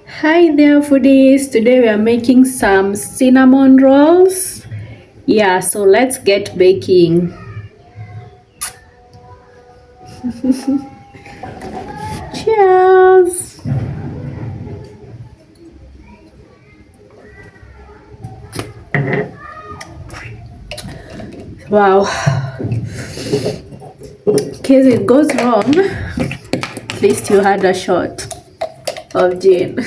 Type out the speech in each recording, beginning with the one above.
Hi there foodies, today we are making some cinnamon rolls. Yeah, so let's get baking. Cheers! Wow, in case it goes wrong, at least you had a shot of gin.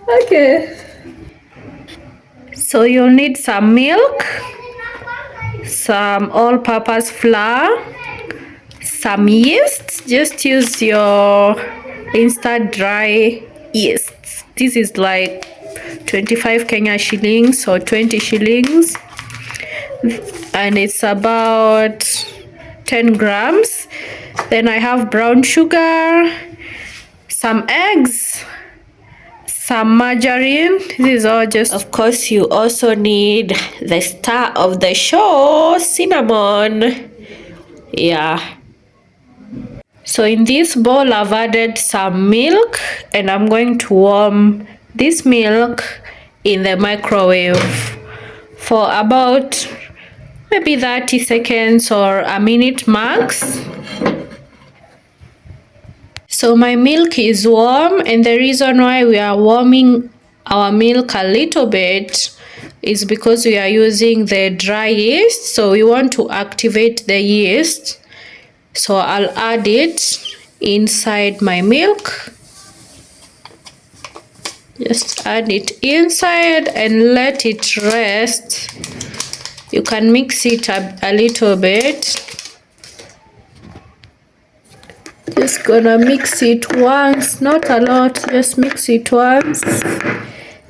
Okay, so you'll need some milk, some all-purpose flour, some yeast. Just use your instant dry yeast. This is like 25 Kenya shillings or 20 shillings, and it's about 10 grams. Then I have brown sugar, some eggs, some margarine. This is all just, of course, you also need the star of the show, cinnamon. Yeah. So in this bowl, I've added some milk, and I'm going to warm this milk in the microwave for about maybe 30 seconds or a minute max. So my milk is warm, and the reason why we are warming our milk a little bit is because we are using the dry yeast, so we want to activate the yeast. So I'll add it inside my milk. Just add it inside and let it rest. You can mix it a little bit. Just gonna mix it once, not a lot, just mix it once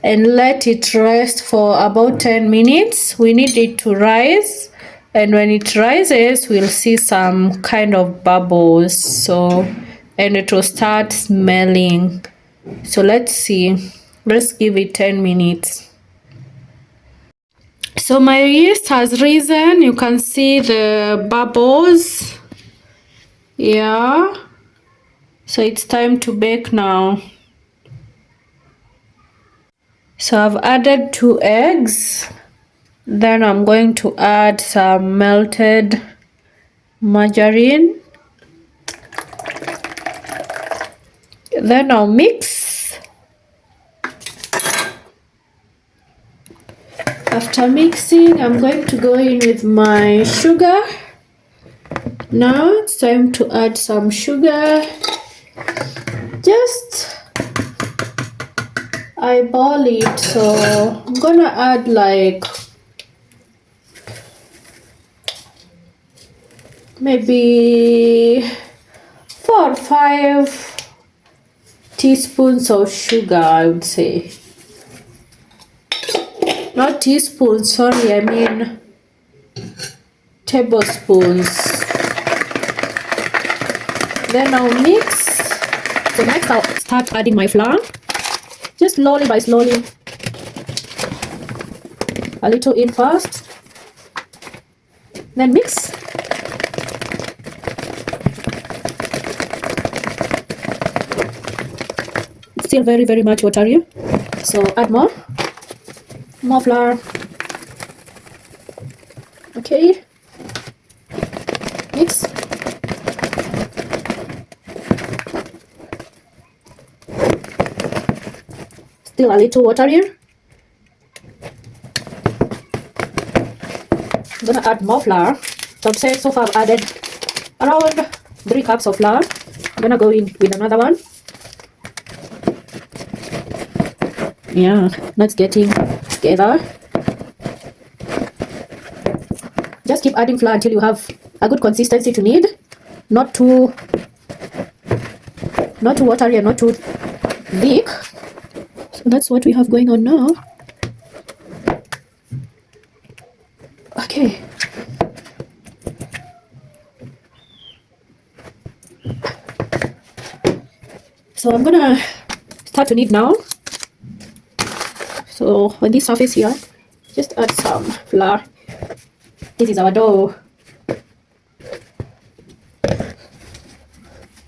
and let it rest for about 10 minutes. We need it to rise, and when it rises, we'll see some kind of bubbles. And it will start smelling. So let's see. Let's give it 10 minutes. So my yeast has risen. You can see the bubbles. Yeah. So it's time to bake now. So I've added 2 eggs. Then I'm going to add some melted margarine. Then I'll mix. After mixing, I'm going to go in with my sugar. Now it's time to add some sugar. Just eyeball it. So I'm gonna add like maybe 4 or 5 teaspoons of sugar, I would say. Not teaspoons, sorry, I mean tablespoons. Then I'll mix. So next I'll start adding my flour. Just slowly by slowly. A little in first. Then mix. It's still very, very much watery. So add more flour. Okay, mix. Still a little watery. I'm gonna add more flour. So far I've added around 3 cups of flour. I'm gonna go in with another one. Yeah, that's getting together. Just keep adding flour until you have a good consistency to knead. Not too watery and not too thick. So that's what we have going on now. Okay. So I'm gonna start to knead now. So on this surface here, just add some flour. This is our dough.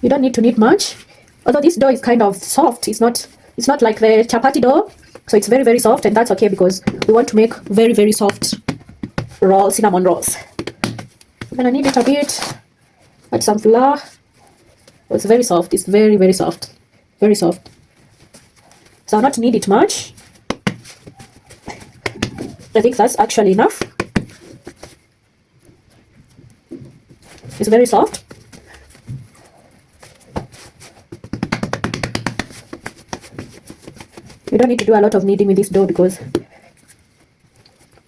You don't need to knead much. Although this dough is kind of soft, it's not like the chapati dough, so it's very, very soft, and that's okay because we want to make very, very soft cinnamon rolls. I'm gonna knead it a bit, add some flour. It's very soft. It's very, very soft, very soft. So I'll not knead it much. I think that's actually enough. It's very soft. You don't need to do a lot of kneading with this dough because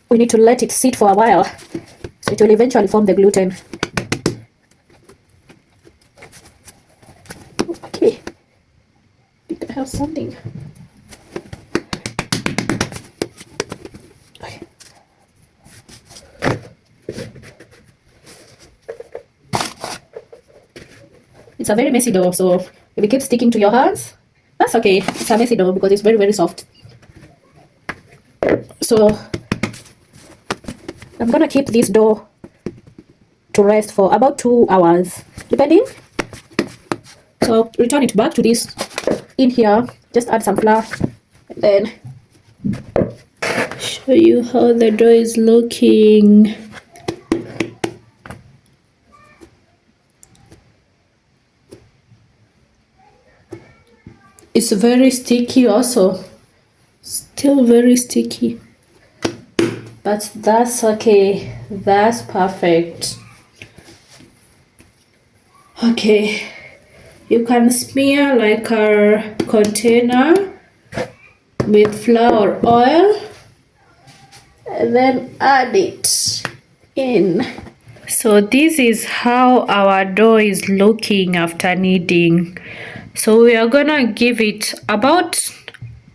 we need to let it sit for a while, so it will eventually form the gluten. Okay, I think I have something. Okay. It's a very messy dough, so if it keeps sticking to your hands, that's okay. It's a messy dough because it's very, very soft. So I'm gonna keep this dough to rest for about 2 hours, depending. So I'll return it back to this in here, just add some flour, and then show you how the dough is looking. It's very sticky also, still very sticky, but that's okay, that's perfect. Okay, you can smear like a container with flour or oil and then add it in. So this is how our dough is looking after kneading. So we are gonna give it about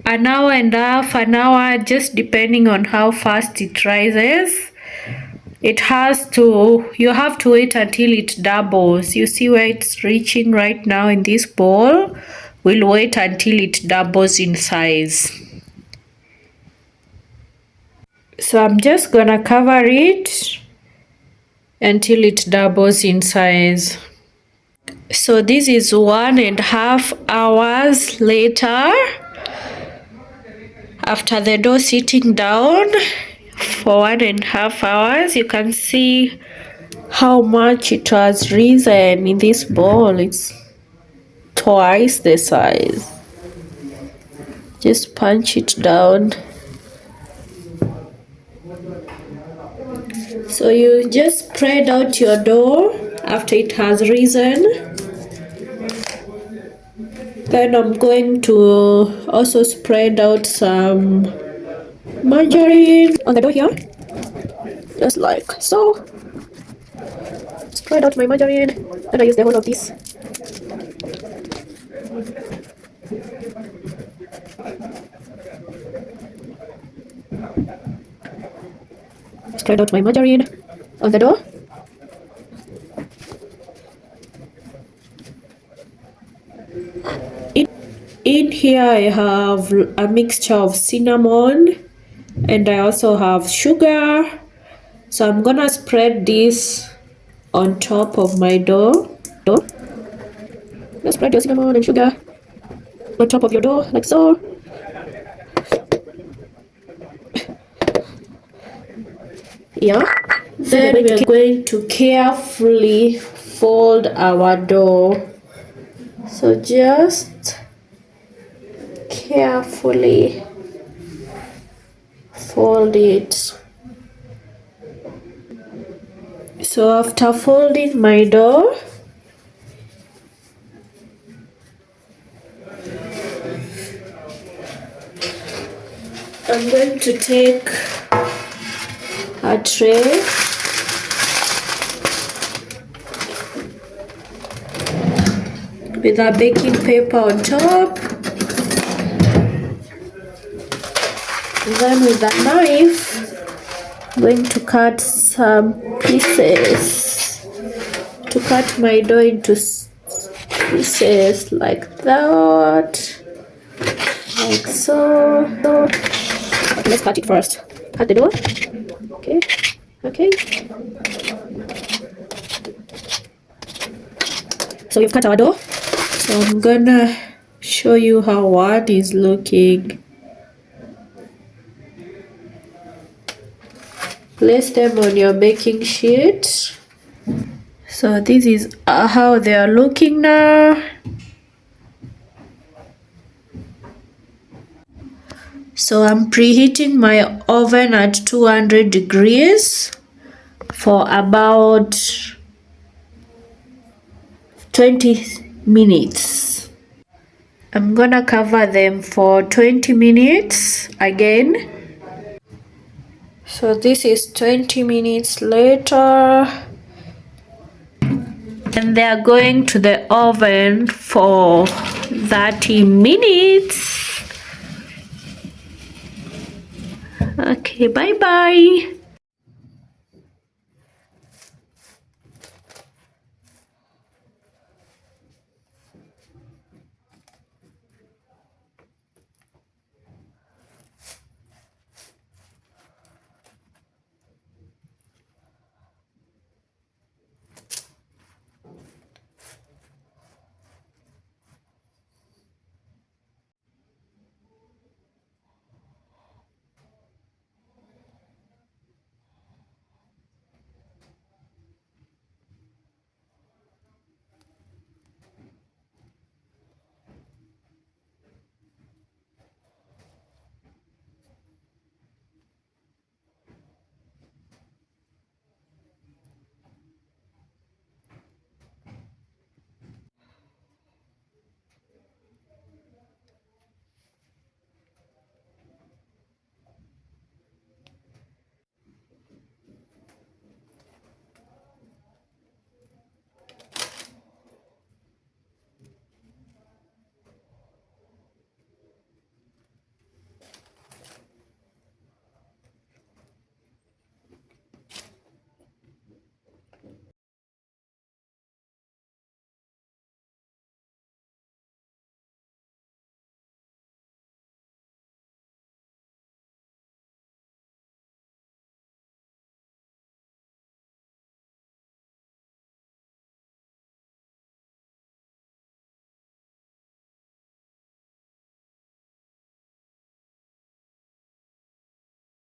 an hour and a half, an hour, just depending on how fast it rises. You have to wait until it doubles. You see where it's reaching right now in this bowl? We'll wait until it doubles in size. So I'm just gonna cover it until it doubles in size. So this is 1.5 hours later, after the dough sitting down for 1.5 hours. You can see how much it has risen in this bowl. It's twice the size. Just punch it down. So you just spread out your dough after it has risen. Then I'm going to also spread out some margarine on the dough here, just like so. Spread out my margarine, and I use the whole of this. Spread out my margarine on the dough. In here I have a mixture of cinnamon, and I also have sugar. So I'm gonna spread this on top of my dough. Just spread your cinnamon and sugar on top of your dough, like so. Yeah. Then we are going to carefully fold our dough. So just carefully fold it. So after folding my dough, I'm going to take a tray with a baking paper on top. Then with a knife, I'm going to cut some pieces to cut my dough into pieces like that, like so. Let's cut it first. Cut the dough. Okay. So we've cut our dough. So I'm gonna show you how one is looking. Place them on your baking sheet. So this is how they are looking now. So I'm preheating my oven at 200 degrees for about 20 minutes. I'm gonna cover them for 20 minutes again. So this is 20 minutes later. And they are going to the oven for 30 minutes. Okay, bye bye.